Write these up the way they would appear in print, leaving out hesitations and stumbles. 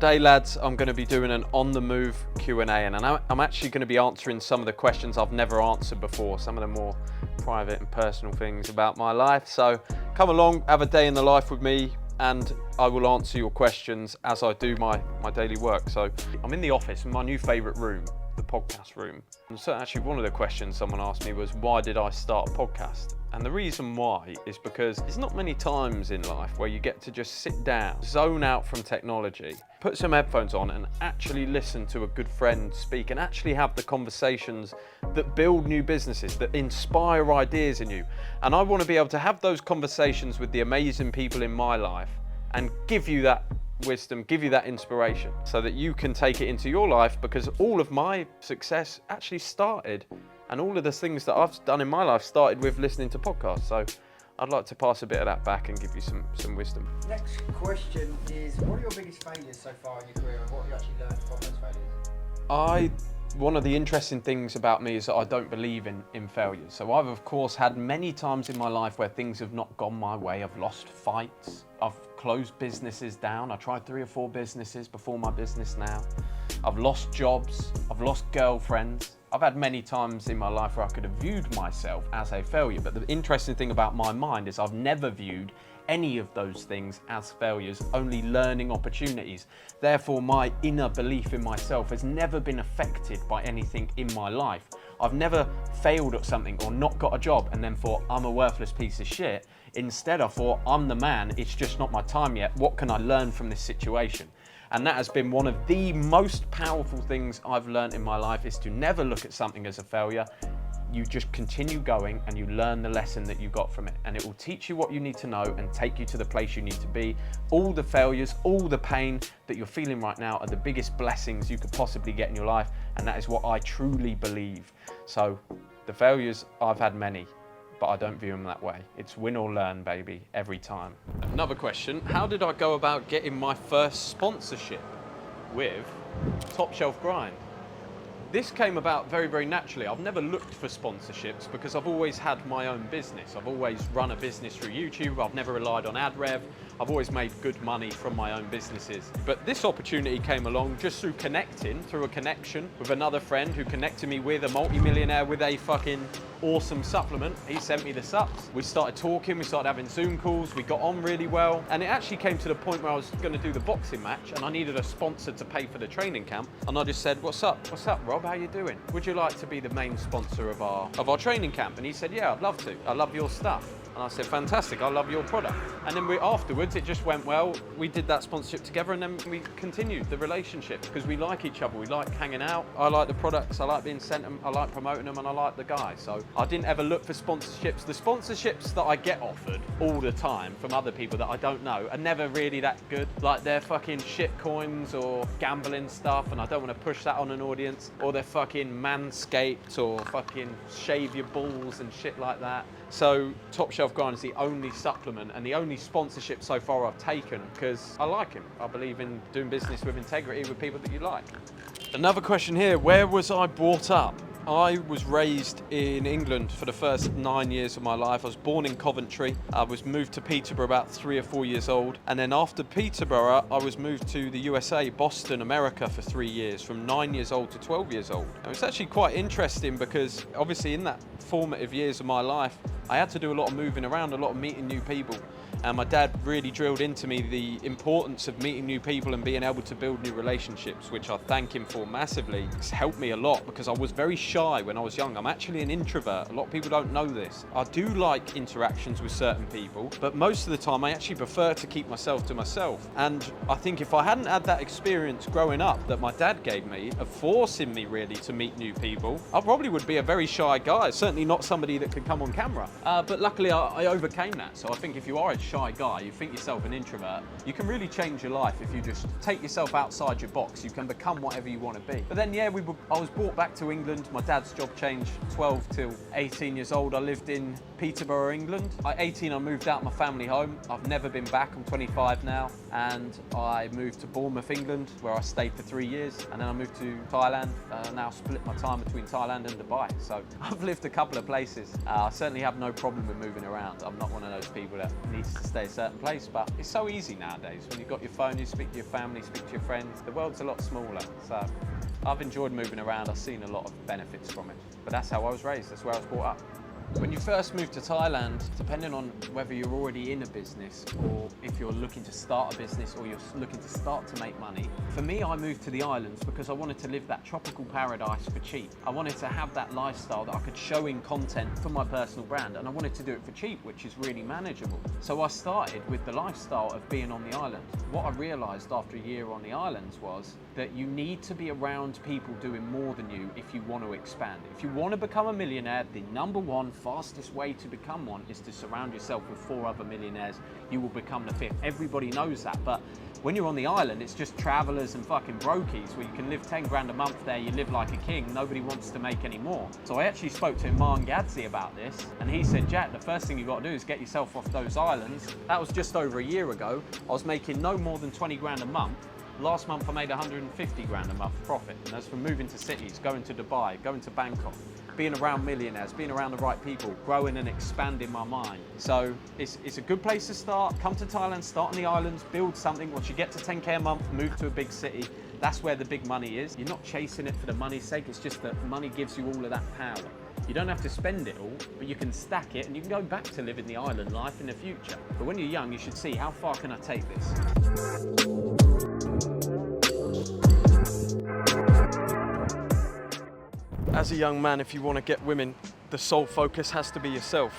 Today, lads, I'm going to be doing an on-the-move Q&A, and I'm actually going to be answering some of the questions I've never answered before, some of the more private and personal things about my life. So come along, have a day in the life with me, and I will answer your questions as I do my daily work. So I'm in the office in my new favourite room, the podcast room. And so actually one of the questions someone asked me was, why did I start a podcast? And the reason why is because there's not many times in life where you get to just sit down, zone out from technology, put some headphones on and actually listen to a good friend speak and actually have the conversations that build new businesses, that inspire ideas in you. And I want to be able to have those conversations with the amazing people in my life and give you that wisdom, give you that inspiration so that you can take it into your life, because all of my success actually started, and all of the things that I've done in my life started with listening to podcasts. So I'd like to pass a bit of that back and give you some wisdom. Next question is, what are your biggest failures so far in your career, and what have you actually learned from those failures? One of the interesting things about me is that I don't believe in failures. So I've of course had many times in my life where things have not gone my way. I've lost fights, I've closed businesses down. I tried 3 or 4 businesses before my business now. I've lost jobs, I've lost girlfriends. I've had many times in my life where I could have viewed myself as a failure, but the interesting thing about my mind is I've never viewed any of those things as failures, only learning opportunities. Therefore, my inner belief in myself has never been affected by anything in my life. I've never failed at something or not got a job and then thought I'm a worthless piece of shit. Instead, I thought I'm the man, it's just not my time yet. What can I learn from this situation? And that has been one of the most powerful things I've learned in my life, is to never look at something as a failure. You just continue going and you learn the lesson that you got from it, and it will teach you what you need to know and take you to the place you need to be. All the failures, all the pain that you're feeling right now are the biggest blessings you could possibly get in your life, and that is what I truly believe. So the failures, I've had many, but I don't view them that way. It's win or learn, baby, every time. Another question, how did I go about getting my first sponsorship with Top Shelf Grind? This came about very, very naturally. I've never looked for sponsorships because I've always had my own business. I've always run a business through YouTube. I've never relied on ad rev. I've always made good money from my own businesses. But this opportunity came along just through connecting, through a connection with another friend who connected me with a multi-millionaire with a fucking awesome supplement. He sent me the subs. We started talking, we started having Zoom calls, we got on really well. And it actually came to the point where I was gonna do the boxing match and I needed a sponsor to pay for the training camp. And I just said, what's up, Rob, how you doing? Would you like to be the main sponsor of our training camp? And he said, yeah, I'd love to. I love your stuff. And I said, fantastic, I love your product. And then afterwards, it just went well. We did that sponsorship together and then we continued the relationship because we like each other. We like hanging out. I like the products, I like being sent them, I like promoting them, and I like the guy. So I didn't ever look for sponsorships. The sponsorships that I get offered all the time from other people that I don't know are never really that good. Like they're fucking shit coins or gambling stuff, and I don't want to push that on an audience. Or they're fucking Manscaped or fucking shave your balls and shit like that. So Top Shelf Grind is the only supplement and the only sponsorship so far I've taken because I like him. I believe in doing business with integrity with people that you like. Another question here, where was I brought up? I was raised in England for the first 9 years of my life. I was born in Coventry. I was moved to Peterborough about 3 or 4 years old. And then after Peterborough, I was moved to the USA, Boston, America for 3 years, from 9 years old to 12 years old. And it's actually quite interesting because obviously in that formative years of my life, I had to do a lot of moving around, a lot of meeting new people. And my dad really drilled into me the importance of meeting new people and being able to build new relationships, which I thank him for massively. It's helped me a lot because I was very shy when I was young. I'm actually an introvert. A lot of people don't know this. I do like interactions with certain people, but most of the time I actually prefer to keep myself to myself. And I think if I hadn't had that experience growing up that my dad gave me of forcing me really to meet new people, I probably would be a very shy guy, certainly not somebody that could come on camera. But luckily I overcame that. So I think if you are a shy guy, you think yourself an introvert, you can really change your life if you just take yourself outside your box. You can become whatever you want to be. But then yeah, I was brought back to England. My dad's job changed 12 till 18 years old. I lived in Peterborough, England. At 18 I moved out of my family home. I've never been back. I'm 25 now, and I moved to Bournemouth, England, where I stayed for 3 years, and then I moved to Thailand. Now split my time between Thailand and Dubai. So I've lived a couple of places. I certainly have no problem with moving around. I'm not one of those people that needs to stay a certain place, but it's so easy nowadays. When you've got your phone, you speak to your family, speak to your friends. The world's a lot smaller, so I've enjoyed moving around. I've seen a lot of benefits from it, but that's how I was raised. That's where I was brought up. When you first move to Thailand, depending on whether you're already in a business or if you're looking to start a business or you're looking to start to make money, for me, I moved to the islands because I wanted to live that tropical paradise for cheap. I wanted to have that lifestyle that I could show in content for my personal brand, and I wanted to do it for cheap, which is really manageable. So I started with the lifestyle of being on the island. What I realized after a year on the islands was that you need to be around people doing more than you if you want to expand. If you want to become a millionaire, the number one fastest way to become one is to surround yourself with 4 other millionaires. You will become the 5th. Everybody knows that, but when you're on the island, it's just travelers and fucking brokies where you can live 10 grand a month there, you live like a king, nobody wants to make any more. So I actually spoke to Imran Gadzi about this, and he said, Jack, the first thing you've got to do is get yourself off those islands. That was just over a year ago. I was making no more than 20 grand a month. Last month I made 150 grand a month profit, and that's from moving to cities, going to Dubai, going to Bangkok, being around millionaires, being around the right people, growing and expanding my mind. So it's a good place to start. Come to Thailand, start on the islands, build something. Once you get to 10K a month, move to a big city. That's where the big money is. You're not chasing it for the money's sake, it's just that money gives you all of that power. You don't have to spend it all, but you can stack it and you can go back to living the island life in the future. But when you're young, you should see, how far can I take this? As a young man, if you want to get women, the sole focus has to be yourself.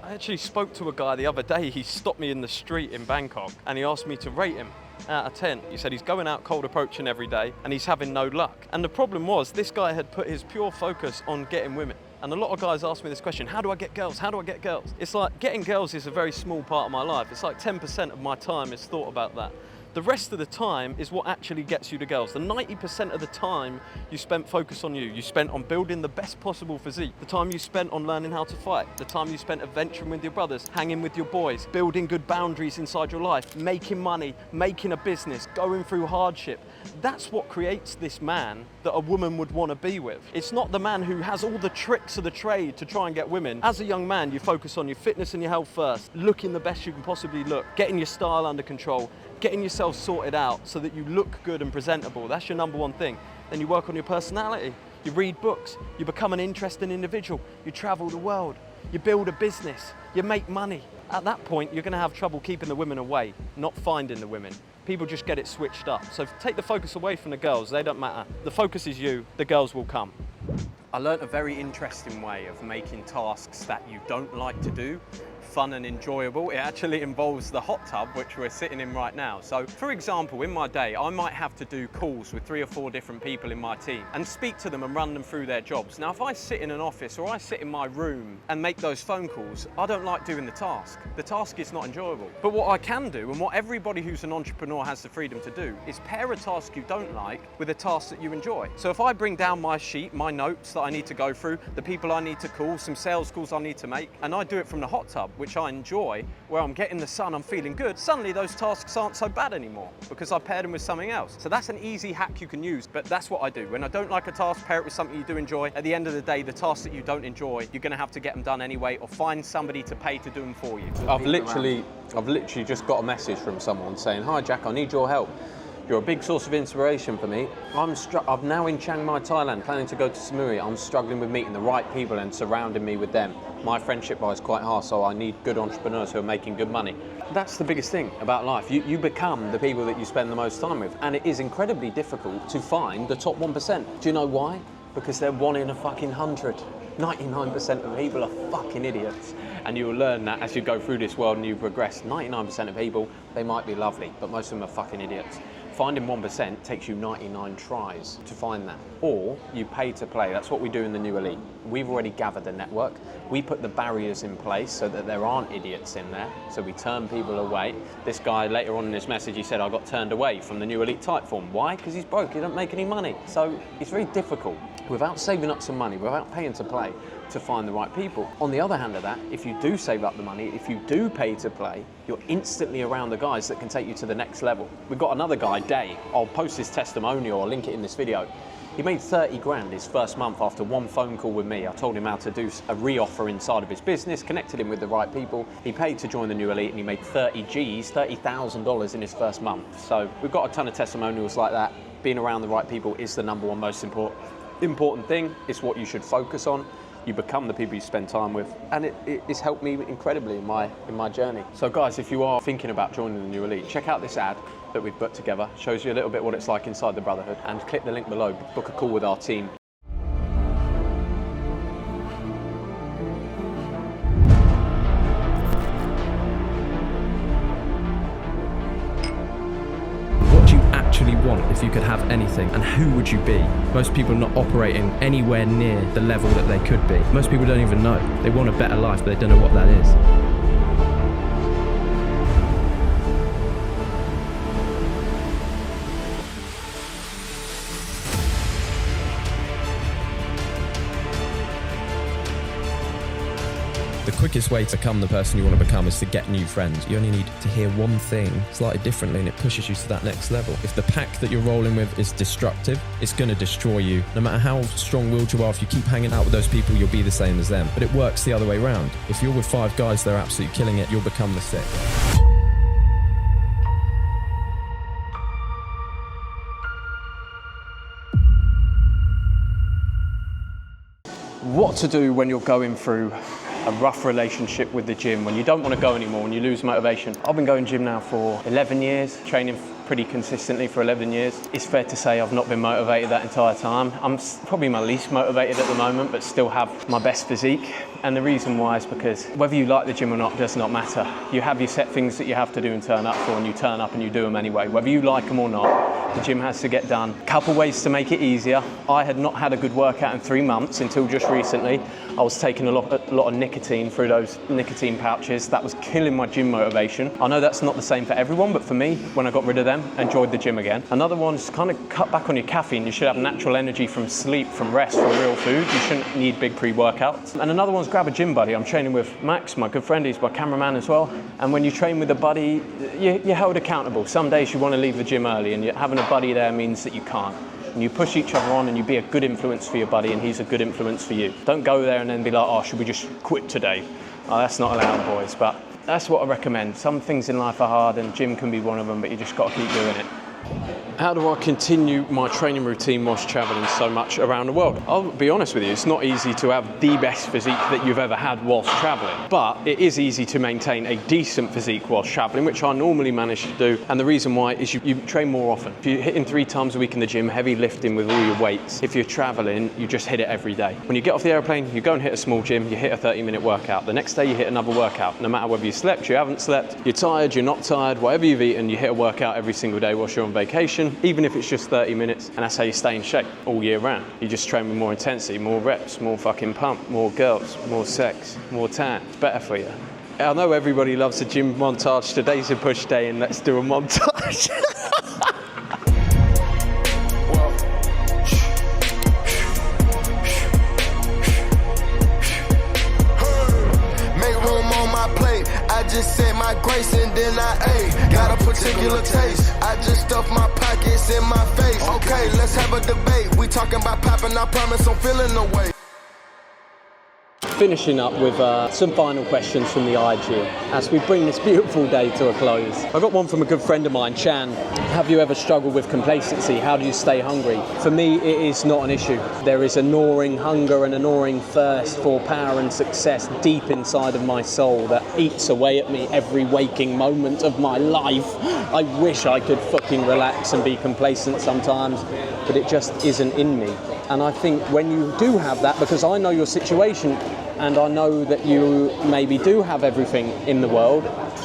I actually spoke to a guy the other day. He stopped me in the street in Bangkok and he asked me to rate him out of 10. He said he's going out cold approaching every day and he's having no luck. And the problem was, this guy had put his pure focus on getting women. And a lot of guys ask me this question, how do I get girls? How do I get girls? It's like, getting girls is a very small part of my life. It's like 10% of my time is thought about that. The rest of the time is what actually gets you to girls. The 90% of the time you spent focus on you. You spent on building the best possible physique. The time you spent on learning how to fight. The time you spent adventuring with your brothers, hanging with your boys, building good boundaries inside your life, making money, making a business, going through hardship. That's what creates this man that a woman would want to be with. It's not the man who has all the tricks of the trade to try and get women. As a young man, you focus on your fitness and your health first, looking the best you can possibly look, getting your style under control, getting yourself sorted out so that you look good and presentable. That's your number one thing. Then you work on your personality. You read books. You become an interesting individual. You travel the world. You build a business. You make money. At that point, you're going to have trouble keeping the women away, not finding the women. People just get it switched up. So take the focus away from the girls. They don't matter. The focus is you. The girls will come. I learnt a very interesting way of making tasks that you don't like to do fun and enjoyable. It actually involves the hot tub, which we're sitting in right now. So for example, in my day, I might have to do calls with 3 or 4 different people in my team and speak to them and run them through their jobs. Now, if I sit in an office or I sit in my room and make those phone calls, I don't like doing the task. The task is not enjoyable. But what I can do, and what everybody who's an entrepreneur has the freedom to do, is pair a task you don't like with a task that you enjoy. So if I bring down my sheet, my notes that I need to go through, the people I need to call, some sales calls I need to make, and I do it from the hot tub, which I enjoy, where I'm getting the sun, I'm feeling good, suddenly those tasks aren't so bad anymore because I paired them with something else. So that's an easy hack you can use, but that's what I do. When I don't like a task, pair it with something you do enjoy. At the end of the day, the tasks that you don't enjoy, you're gonna have to get them done anyway, or find somebody to pay to do them for you. I've literally just got a message from someone saying, "Hi Jack, I need your help. You're a big source of inspiration for me. I'm now in Chiang Mai, Thailand, planning to go to Samui. I'm struggling with meeting the right people and surrounding me with them. My friendship bar is quite hard, so I need good entrepreneurs who are making good money." That's the biggest thing about life. You become the people that you spend the most time with, and it is incredibly difficult to find the top 1%. Do you know why? Because they're 1 in a fucking 100. 99% of people are fucking idiots. And you will learn that as you go through this world and you progress. 99% of people, they might be lovely, but most of them are fucking idiots. Finding 1% takes you 99 tries to find that. Or you pay to play. That's what we do in the New Elite. We've already gathered the network. We put the barriers in place so that there aren't idiots in there. So we turn people away. This guy, later on in his message, he said, "I got turned away from the New Elite type form." Why? Because he's broke, he doesn't make any money. So it's very difficult, without saving up some money, without paying to play, to find the right people. On the other hand of that, if you do save up the money, if you do pay to play, you're instantly around the guys that can take you to the next level. We've got another guy, Day. I'll post his testimonial, I'll link it in this video. He made 30 grand his first month after one phone call with me. I told him how to do a re-offer inside of his business, connected him with the right people. He paid to join the New Elite and he made 30 G's, $30,000 in his first month. So we've got a ton of testimonials like that. Being around the right people is the number one most important thing. It's what you should focus on. You become the people you spend time with, and it's helped me incredibly in my journey. So guys, if you are thinking about joining the New Elite, check out this ad that we've put together. Shows you a little bit what it's like inside the Brotherhood, and click the link below, book a call with our team. Want if you could have anything, and who would you be? Most people are not operating anywhere near the level that they could be. Most people don't even know. They want a better life, but they don't know what that is. The quickest way to become the person you want to become is to get new friends. You only need to hear one thing slightly differently and it pushes you to that next level. If the pack that you're rolling with is destructive, it's going to destroy you. No matter how strong-willed you are, if you keep hanging out with those people, you'll be the same as them. But it works the other way around. If you're with 5 guys that are absolutely killing it, you'll become the 6th. What to do when you're going through a rough relationship with the gym, when you don't want to go anymore, when you lose motivation. I've been going gym now for 11 years, training pretty consistently for 11 years. It's fair to say I've not been motivated that entire time. I'm probably my least motivated at the moment, but still have my best physique. And the reason why is because whether you like the gym or not does not matter. You have your set things that you have to do and turn up for, and you turn up and you do them anyway. Whether you like them or not, the gym has to get done. Couple ways to make it easier. I had not had a good workout in 3 months until just recently. I was taking a lot of nicotine through those nicotine pouches. That was killing my gym motivation. I know that's not the same for everyone, but for me, when I got rid of them, enjoyed the gym again. Another one is kind of cut back on your caffeine. You should have natural energy from sleep, from rest, from real food. You shouldn't need big pre-workouts. And another one's grab a gym buddy. I'm training with Max, my good friend. He's my cameraman as well. And when you train with a buddy, you're held accountable. Some days you want to leave the gym early, and having a buddy there means that you can't. And you push each other on, and you be a good influence for your buddy, and he's a good influence for you. Don't go there and then be like, oh, should we just quit today? Oh, that's not allowed, boys. But that's what I recommend. Some things in life are hard, and gym can be one of them, but you just got to keep doing it. How do I continue my training routine whilst traveling so much around the world? I'll be honest with you, it's not easy to have the best physique that you've ever had whilst traveling, but it is easy to maintain a decent physique whilst traveling, which I normally manage to do. And the reason why is you train more often. If you're hitting 3 times a week in the gym, heavy lifting with all your weights, if you're traveling, you just hit it every day. When you get off the airplane, you go and hit a small gym, you hit a 30-minute workout. The next day you hit another workout. No matter whether you slept, you haven't slept, you're tired, you're not tired, whatever you've eaten, you hit a workout every single day whilst you're on vacation. Even if it's just 30 minutes, and that's how you stay in shape all year round. You just train with more intensity, more reps, more fucking pump, more girls, more sex, more tan. It's better for you. I know everybody loves a gym montage. Today's a push day, and let's do a montage. Just said my grace and then I ate. Got a particular taste. I just stuffed my pockets in my face. Okay, let's have a debate. We talking about popping, I promise I'm feeling the way. Finishing up with some final questions from the IG as we bring this beautiful day to a close. I got one from a good friend of mine, Chan. Have you ever struggled with complacency? How do you stay hungry? For me, it is not an issue. There is a gnawing hunger and a gnawing thirst for power and success deep inside of my soul that eats away at me every waking moment of my life. I wish I could fucking relax and be complacent sometimes, but it just isn't in me. And I think when you do have that, because I know your situation and I know that you maybe do have everything in the world,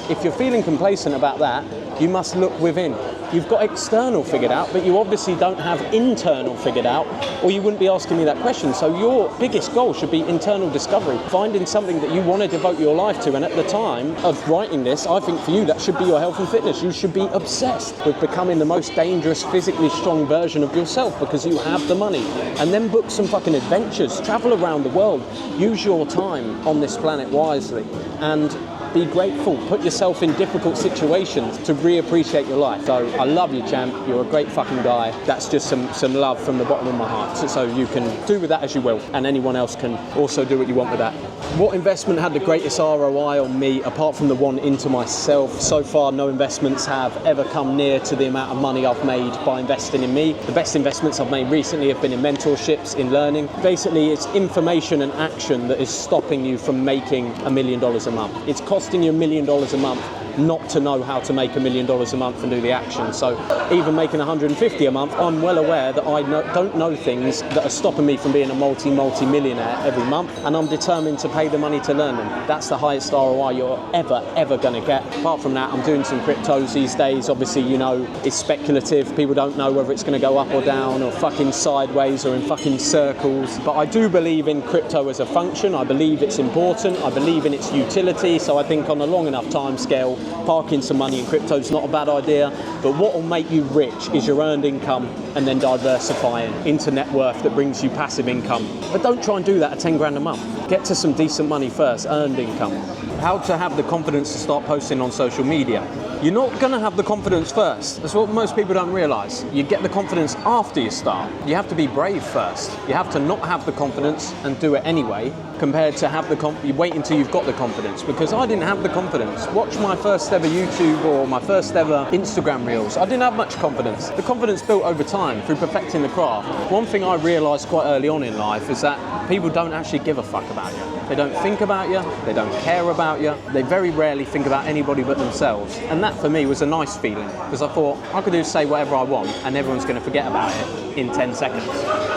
if you're feeling complacent about that, you must look within. You've got external figured out, but you obviously don't have internal figured out, or you wouldn't be asking me that question. So your biggest goal should be internal discovery, finding something that you want to devote your life to. And at the time of writing this, I think for you that should be your health and fitness. You should be obsessed with becoming the most dangerous, physically strong version of yourself because you have the money. And then book some fucking adventures, travel around the world, use your time on this planet wisely. And be grateful. Put yourself in difficult situations to reappreciate your life. So I love you, champ. You're a great fucking guy. That's just some love from the bottom of my heart. So you can do with that as you will, and anyone else can also do what you want with that. What investment had the greatest ROI on me, apart from the one into myself? So far, no investments have ever come near to the amount of money I've made by investing in me. The best investments I've made recently have been in mentorships, in learning. Basically, it's information and action that is stopping you from making $1 million a month. It's costing you $1 million a month not to know how to make $1 million a month and do the action. So even making 150 a month, I'm well aware that I don't know things that are stopping me from being a multi-millionaire every month, and I'm determined to pay the money to learn them. That's the highest ROI you're ever going to get. Apart from that, I'm doing some cryptos these days. Obviously, you know, it's speculative. People don't know whether it's going to go up or down or fucking sideways or in fucking circles. But I do believe in crypto as a function. I believe it's important. I believe in its utility. So I think on a long enough time scale, parking some money in crypto is not a bad idea. But what will make you rich is your earned income and then diversifying into net worth that brings you passive income. But don't try and do that at 10 grand a month. Get to some decent money first, earned income. How to have the confidence to start posting on social media. You're not going to have the confidence first. That's what most people don't realise. You get the confidence after you start. You have to be brave first. You have to not have the confidence and do it anyway, compared to have you wait until you've got the confidence. Because I didn't have the confidence. Watch my first ever YouTube or my first ever Instagram reels. I didn't have much confidence. The confidence built over time through perfecting the craft. One thing I realised quite early on in life is that people don't actually give a fuck about you. They don't think about you. They don't care about you. They very rarely think about anybody but themselves. And that for me was a nice feeling, because I thought I could just say whatever I want and everyone's going to forget about it in 10 seconds.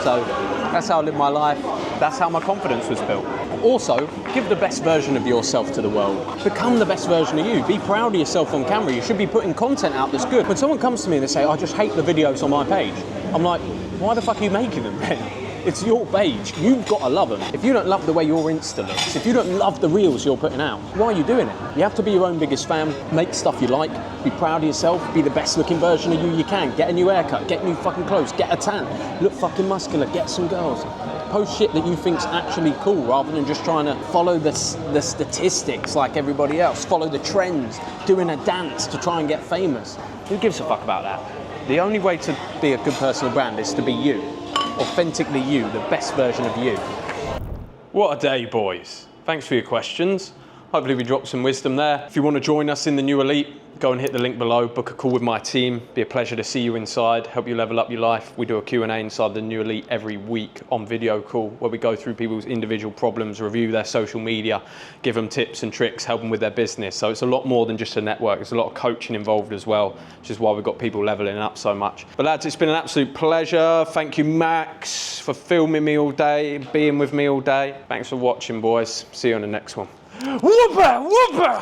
So that's how I live my life. That's how my confidence was built. Also, give the best version of yourself to the world. Become the best version of you. Be proud of yourself on camera. You should be putting content out that's good. When someone comes to me and they say, I just hate the videos on my page, I'm like, why the fuck are you making them then? It's your page. You've got to love them. If you don't love the way your Insta looks, if you don't love the reels you're putting out, why are you doing it? You have to be your own biggest fan. Make stuff you like. Be proud of yourself. Be the best looking version of you can. Get a new haircut. Get new fucking clothes. Get a tan. Look fucking muscular. Get some girls. Post shit that you think's actually cool, rather than just trying to follow the statistics like everybody else. Follow the trends. Doing a dance to try and get famous. Who gives a fuck about that? The only way to be a good personal brand is to be you. Authentically you, the best version of you. What a day, boys. Thanks for your questions. Hopefully we dropped some wisdom there. If you want to join us in the New Elite, go and hit the link below, book a call with my team. Be a pleasure to see you inside, help you level up your life. We do a Q&A inside the New Elite every week on video call, where we go through people's individual problems, review their social media, give them tips and tricks, help them with their business. So it's a lot more than just a network. There's a lot of coaching involved as well, which is why we've got people leveling up so much. But lads, it's been an absolute pleasure. Thank you, Max, for filming me all day, being with me all day. Thanks for watching, boys. See you on the next one. Whoopah, whoopah!